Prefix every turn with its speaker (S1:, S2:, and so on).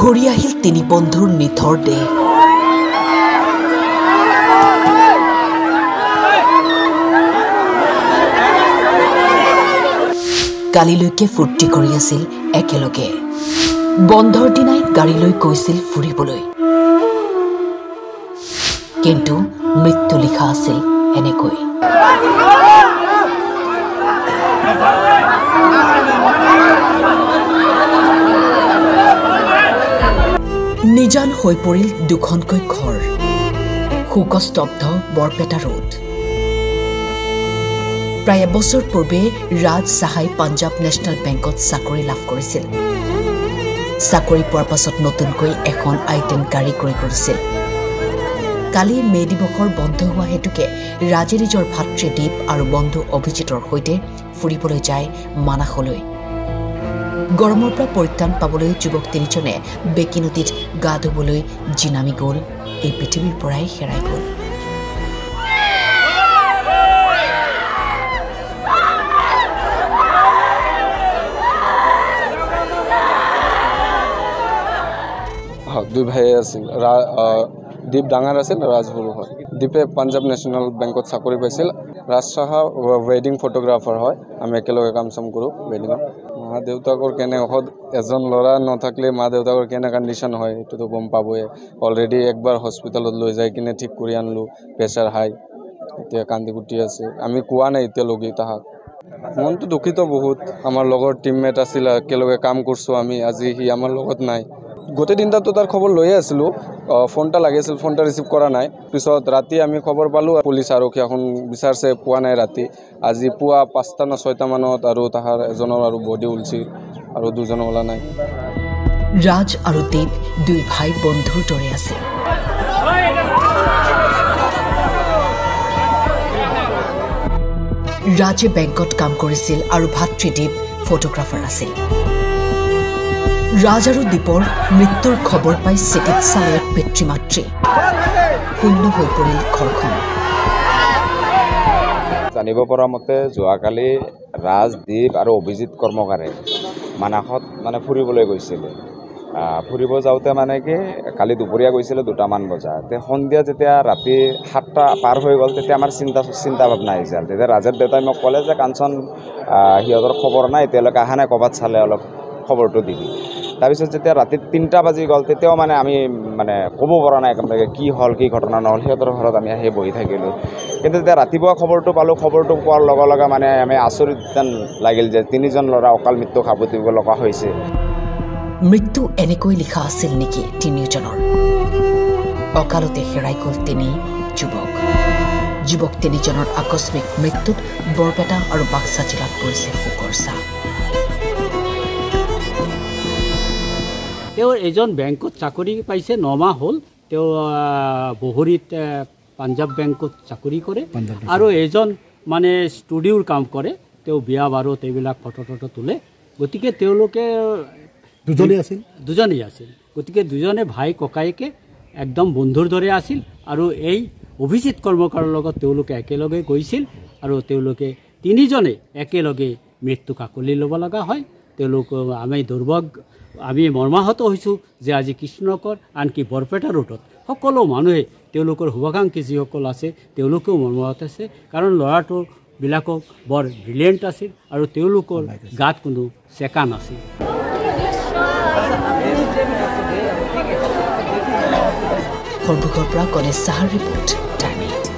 S1: ঘূৰি আহিল তিনি বন্ধুৰ নিথৰ দেহ। কালিলৈকে ফূৰ্তি কৰি আছিল একেলগে। বন্ধৰ দিনাই গাড়ী লৈ গৈছিল ফুৰিবলৈ, কিন্তু মৃত্যু লিখা আছিল এনেকৈ। নিজান হৈ পৰিল দুখনকৈ ঘৰ, শোকস্তব্ধ বৰপেটা ৰোড। প্ৰায় এবছৰ পূৰ্বে ৰাজ সাহাই পাঞ্জাৱ নেশ্যনেল বেংকত চাকৰি লাভ কৰিছিল। চাকৰি পোৱাৰ পাছত নতুনকৈ এখন I-10 গাড়ী ক্ৰয় কৰিছিল। কালি মে দিৱসৰ বন্ধ হোৱা হেতুকে ৰাজে নিজৰ ভাতৃ দীপ আৰু বন্ধু অভিজিতৰ সৈতে ফুৰিবলৈ যায় মানাসলৈ। গৰমৰ পৰা পৰিত্ৰাণ পাবলৈ যুৱক তিনিজনে বেকী নদীত গা ধুবলৈ যি নামি গ'ল, এই পৃথিৱীৰ পৰাই হেৰাই গ'ল।
S2: দুই ভাই আছিল, দীপ ডাঙৰ আছিল, ৰাজ সৰু হয়। দীপে পাঞ্জাৱ নেশ্যনেল বেংকত চাকৰি পাইছিল। ৰাজ সাহা ৱেডিং ফটোগ্ৰাফাৰ হয়। আমি একেলগে কাম চাম কৰোঁ ৱেডিঙত। মা দেউতাকৰ কেনে এজন ল'ৰা নাথাকিলে মা দেউতাকৰ কেনে কণ্ডিশ্যন হয় সেইটোতো গম পাবই। অলৰেডি একবাৰ হস্পিটেলত লৈ যাই কিনে ঠিক কৰি আনিলোঁ, প্ৰেছাৰ হাই, এতিয়া কান্দি কুটি আছে। আমি কোৱা নাই এতিয়ালৈকে তাহাক। মনটো দুখিত বহুত। আমাৰ লগৰ টিমমেট আছিল, একেলগে কাম কৰিছোঁ আমি, আজি সি আমাৰ লগত নাই। গোটেই দিনটাতো তাৰ খবৰ লৈয়ে আছিলোঁ, ফোনটা লাগিছিল, ফোনটা ৰিচিভ কৰা নাই। পিছত ৰাতি আমি খবৰ পালোঁ, পুলিচ আৰক্ষী এখন বিচাৰছে, পোৱা নাই ৰাতি। আজি পুৱা 5টা না 6টা মানত আৰু তাহাৰ এজনৰ আৰু বডি ওলছিল, আৰু দুজন ওলা নাই।
S1: ৰাজ আৰু দীপ দুই ভাই বন্ধুৰ দৰে আছিল। ৰাজে বেংকত কাম কৰিছিল আৰু ভাতৃদীপ ফটোগ্ৰাফাৰ আছিল। ৰাজ আৰু দীপৰ মৃত্যুৰ খবৰ পাই চিকিৎসালয়ত পিতৃ মাতৃ। শূন্য হৈ পৰিল ঘৰখন।
S3: জানিব পৰা মতে যোৱাকালি ৰাজ, দীপ আৰু অভিজিত কৰ্মকাৰে মানাসত ফুৰিবলৈ গৈছিলে। ফুৰিব যাওঁতে কি কালি দুপৰীয়া গৈছিলে 2টামান বজাত। সন্ধিয়া যেতিয়া ৰাতি 7টা পাৰ হৈ গ'ল, তেতিয়া আমাৰ চিন্তা ভাৱনা আহিছিল। তেতিয়া ৰাজৰ দেউতাই মোক ক'লে যে কাঞ্চন সিহঁতৰ খবৰ নাই, এতিয়ালৈকে অহা নাই, ক'ৰবাত চালে অলপ খবৰটো দিবি। তাৰপিছত যেতিয়া ৰাতি 3টা বাজি গ'ল, তেতিয়াও আমি ক'ব পৰা নাই কি হ'ল, কি ঘটনা নহ'ল। সিহঁতৰ ঘৰত আমি আহি বহি থাকিলোঁ। কিন্তু যেতিয়া ৰাতিপুৱা খবৰটো পালোঁ, খবৰটো পোৱাৰ লগে লগে আমি আচৰিত যেন লাগিল যে 3জন ল'ৰা অকাল মৃত্যু সাৱটিব লগা হৈছে।
S1: মৃত্যু এনেকৈ লিখা আছিল নেকি তিনিওজনৰ? অকালতে হেৰাই গ'ল তিনি যুৱক তিনিজনৰ আকস্মিক মৃত্যুত বৰপেটা আৰু বাক্সা জিলাত পৰিছে শোকৰ ছাঁ।
S4: তেওঁ এজন বেংকত চাকৰি পাইছে, 9 মাহ হ'ল। তেওঁ বহৰীত পাঞ্জাৱ বেংকত চাকৰি কৰে আৰু এজন ষ্টুডিঅ'ৰ কাম কৰে। তেওঁ বিয়া বাৰুত এইবিলাক ফটো তোলে। গতিকে তেওঁলোকে দুজনেই আছিল। গতিকে দুজনে ভাই ককায়েকে একদম বন্ধুৰ দৰে আছিল। আৰু এই অভিজিত কৰ্মকাৰৰ লগত তেওঁলোকে একেলগে গৈছিল আৰু তেওঁলোকে তিনিজনে একেলগে মৃত্যু কাকলি ল'ব লগা হয়। তেওঁলোক আমি মৰ্মাহত হৈছোঁ যে আজি কৃষ্ণনগৰ, আনকি বৰপেটা ৰোডত সকলো মানুহে তেওঁলোকৰ শুভাকাংক্ষী যিসকল আছে তেওঁলোকেও মৰ্মাহত আছে। কাৰণ ল'ৰাটোবিলাকক বৰ ব্ৰিলিয়েণ্ট আছিল আৰু তেওঁলোকৰ গাত কোনো চেকা নাছিল।
S1: সৰ্বভূগৰ পৰা গণেশ চাহাৰ ৰিপৰ্ট, টাইম 8।